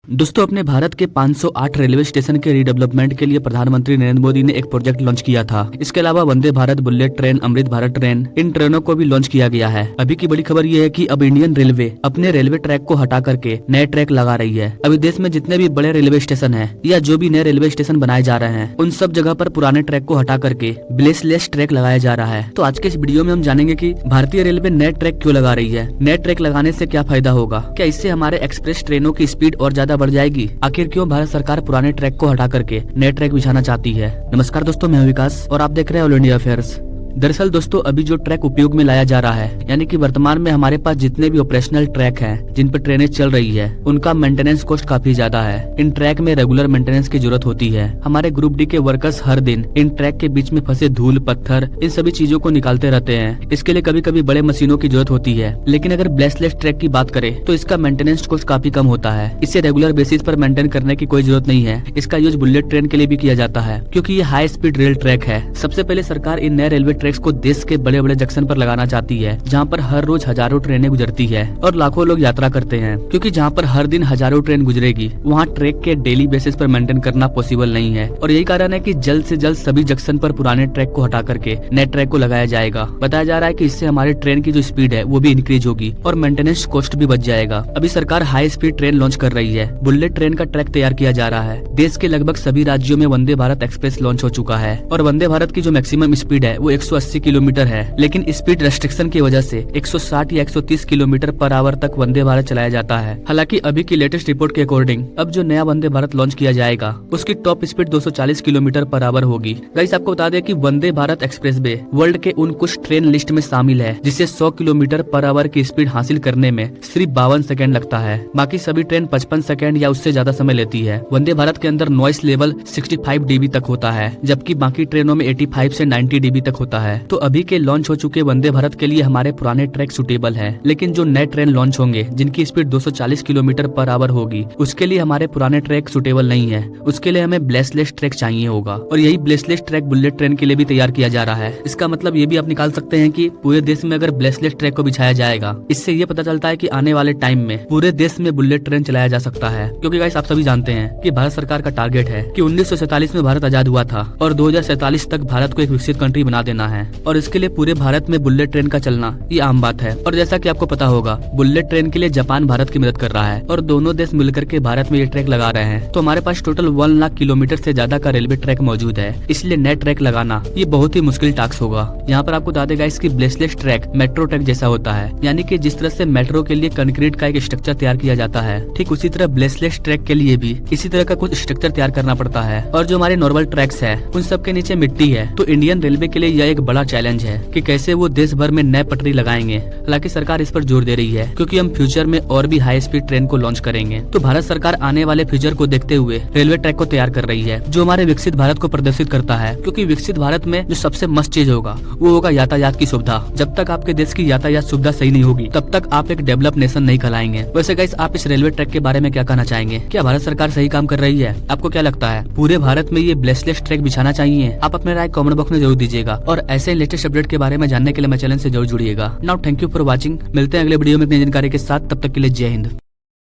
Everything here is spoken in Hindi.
दोस्तों, अपने भारत के 508 रेलवे स्टेशन के रीडेवलपमेंट के लिए प्रधानमंत्री नरेंद्र मोदी ने एक प्रोजेक्ट लॉन्च किया था। इसके अलावा Vande Bharat bullet train, Amrit Bharat train, इन ट्रेनों को भी लॉन्च किया गया है। अभी की बड़ी खबर ये है कि अब इंडियन रेलवे अपने रेलवे ट्रैक को हटा करके नए ट्रैक लगा रही है। अभी देश में जितने भी बड़े रेलवे स्टेशन है या जो भी नए रेलवे स्टेशन बनाए जा रहे हैं, उन सब जगह पर पुराने ट्रैक को हटा करके ब्लेसलेस ट्रैक लगाया जा रहा है। तो आज के इस वीडियो में हम जानेंगे कि भारतीय रेलवे नए ट्रैक क्यों लगा रही है, नए ट्रैक लगाने से क्या फायदा होगा, क्या इससे हमारे एक्सप्रेस ट्रेनों की स्पीड और ज्यादा बढ़ जाएगी, आखिर क्यों भारत सरकार पुराने ट्रैक को हटा करके नए ट्रैक बिछाना चाहती है। नमस्कार दोस्तों, मैं हूं विकास और आप देख रहे हैं ऑल इंडिया अफेयर्स। दरअसल दोस्तों, अभी जो ट्रैक उपयोग में लाया जा रहा है, यानी कि वर्तमान में हमारे पास जितने भी ऑपरेशनल ट्रैक हैं, जिन पर ट्रेनें चल रही है, उनका मेंटेनेंस कॉस्ट काफी ज्यादा है। इन ट्रैक में रेगुलर मेंटेनेंस की जरूरत होती है। हमारे ग्रुप डी के वर्कर्स हर दिन इन ट्रैक के बीच में फंसे धूल, पत्थर, इन सभी चीजों को निकालते रहते हैं। इसके लिए कभी कभी बड़े मशीनों की जरूरत होती है। लेकिन अगर ब्लेसलेस ट्रैक की बात करें तो इसका मेंटेनेंस कॉस्ट काफी कम होता है। इसे रेगुलर बेसिस पर मेंटेन करने की कोई जरूरत नहीं है। इसका यूज बुलेट ट्रेन के लिए भी किया जाता है, क्योंकि ये हाई स्पीड रेल ट्रैक है। सबसे पहले सरकार इन नए रेलवे ट्रैक्स को देश के बड़े बड़े जंक्शन पर लगाना चाहती है, जहां पर हर रोज हजारों ट्रेनें गुजरती है और लाखों लोग यात्रा करते हैं। क्योंकि जहां पर हर दिन हजारों ट्रेन गुजरेगी, वहां ट्रैक के डेली बेसिस पर मेंटेन करना पॉसिबल नहीं है। और यही कारण है कि जल्द से जल्द सभी जंक्शन पर पुराने ट्रैक को हटा करके नए ट्रैक को लगाया जाएगा। बताया जा रहा है कि इससे हमारे ट्रेन की जो स्पीड है वो भी इंक्रीज होगी और मेंटेनेंस कॉस्ट भी बच जाएगा। अभी सरकार हाई स्पीड ट्रेन लॉन्च कर रही है। बुलेट ट्रेन का ट्रैक तैयार किया जा रहा है। देश के लगभग सभी राज्यों में वंदे भारत एक्सप्रेस लॉन्च हो चुका है और वंदे भारत की जो मैक्सिमम स्पीड है वो 180 किलोमीटर है। लेकिन स्पीड रेस्ट्रिक्शन की वजह से 160 या 130 किलोमीटर पर आवर तक वंदे भारत चलाया जाता है। हालांकि अभी की लेटेस्ट रिपोर्ट के अकॉर्डिंग अब जो नया वंदे भारत लॉन्च किया जाएगा उसकी top speed 240 kilometre per hour होगी। गाइस, आपको बता दें कि Vande Bharat express way world के उन कुछ ट्रेन लिस्ट में शामिल है जिसे 100 किलोमीटर पर आवर की स्पीड हासिल करने में सिर्फ 52 सेकंड लगता है। बाकी सभी ट्रेन 55 सेकंड या उससे ज्यादा समय लेती है। वंदे भारत के अंदर नॉइस लेवल 65 dB तक होता है, जबकि बाकी ट्रेनों में 85 से 90 dB तक होता है। तो अभी के लॉन्च हो चुके वंदे भारत के लिए हमारे पुराने ट्रैक सुटेबल है। लेकिन जो नए ट्रेन लॉन्च होंगे जिनकी स्पीड 240 किलोमीटर पर आवर होगी, उसके लिए हमारे पुराने ट्रैक सुटेबल नहीं है। उसके लिए हमें ब्लेसलेस ट्रैक चाहिए होगा और यही ब्लेसलेस ट्रैक बुलेट ट्रेन के लिए भी तैयार किया जा रहा है। इसका मतलब ये भी आप निकाल सकते हैं कि पूरे देश में अगर ब्लेसलेस ट्रैक को बिछाया जाएगा, इससे ये पता चलता है कि आने वाले टाइम में पूरे देश में बुलेट ट्रेन चलाया जा सकता है। क्योंकि गाइस, आप सभी जानते हैं कि भारत सरकार का टारगेट है कि 1947 में भारत आजाद हुआ था और 2047 तक भारत को एक विकसित कंट्री बना देना है। और इसके लिए पूरे भारत में बुलेट ट्रेन का चलना ये आम बात है। और जैसा कि आपको पता होगा, बुलेट ट्रेन के लिए जापान भारत की मदद कर रहा है और दोनों देश मिलकर के भारत में ये ट्रैक लगा रहे हैं। तो हमारे पास टोटल 1 लाख किलोमीटर से ज्यादा का रेलवे ट्रैक मौजूद है। इसलिए नए ट्रैक लगाना ये बहुत ही मुश्किल टास्क होगा। यहाँ पर आपको बता देगा इसकी ब्लेसलेस ट्रैक मेट्रो ट्रैक जैसा होता है, यानी कि जिस तरह से मेट्रो के लिए कंक्रीट का एक स्ट्रक्चर तैयार किया जाता है, ठीक उसी तरह ब्लेसलेस ट्रैक के लिए भी इसी तरह का कुछ स्ट्रक्चर तैयार करना पड़ता है। और जो हमारे नॉर्मल ट्रैक्स है उन सब के नीचे मिट्टी है। तो इंडियन रेलवे के लिए यह एक बड़ा चैलेंज है कि कैसे वो देश भर में नए पटरी लगाएंगे। हालांकि सरकार इस पर जोर दे रही है, क्योंकि हम फ्यूचर में और भी हाई स्पीड ट्रेन को लॉन्च करेंगे। तो भारत सरकार आने वाले फ्यूचर को देखते हुए रेलवे ट्रैक को तैयार कर रही है, जो हमारे विकसित भारत को प्रदर्शित करता है। क्योंकि विकसित भारत में जो सबसे मस्त चीज होगा वो होगा यातायात की सुविधा। जब तक आपके देश की यातायात सुविधा सही नहीं होगी, तब तक आप एक डेवलप नेशन नहीं कहलाएंगे। वैसे गाइस, आप इस रेलवे ट्रैक के बारे में क्या कहना चाहेंगे? क्या भारत सरकार सही काम कर रही है? आपको क्या लगता है, पूरे भारत में ये ब्लेसलेस ट्रैक बिछाना चाहिए? आप अपने राय कमेंट बॉक्स में जरूर दीजिएगा और ऐसे लेटेस्ट अपडेट के बारे में जानने के लिए मेरे चैनल से जरूर जुड़िएगा। Now thank you for watching. मिलते हैं अगले वीडियो में नई जानकारी के साथ। तब तक के लिए जय हिंद।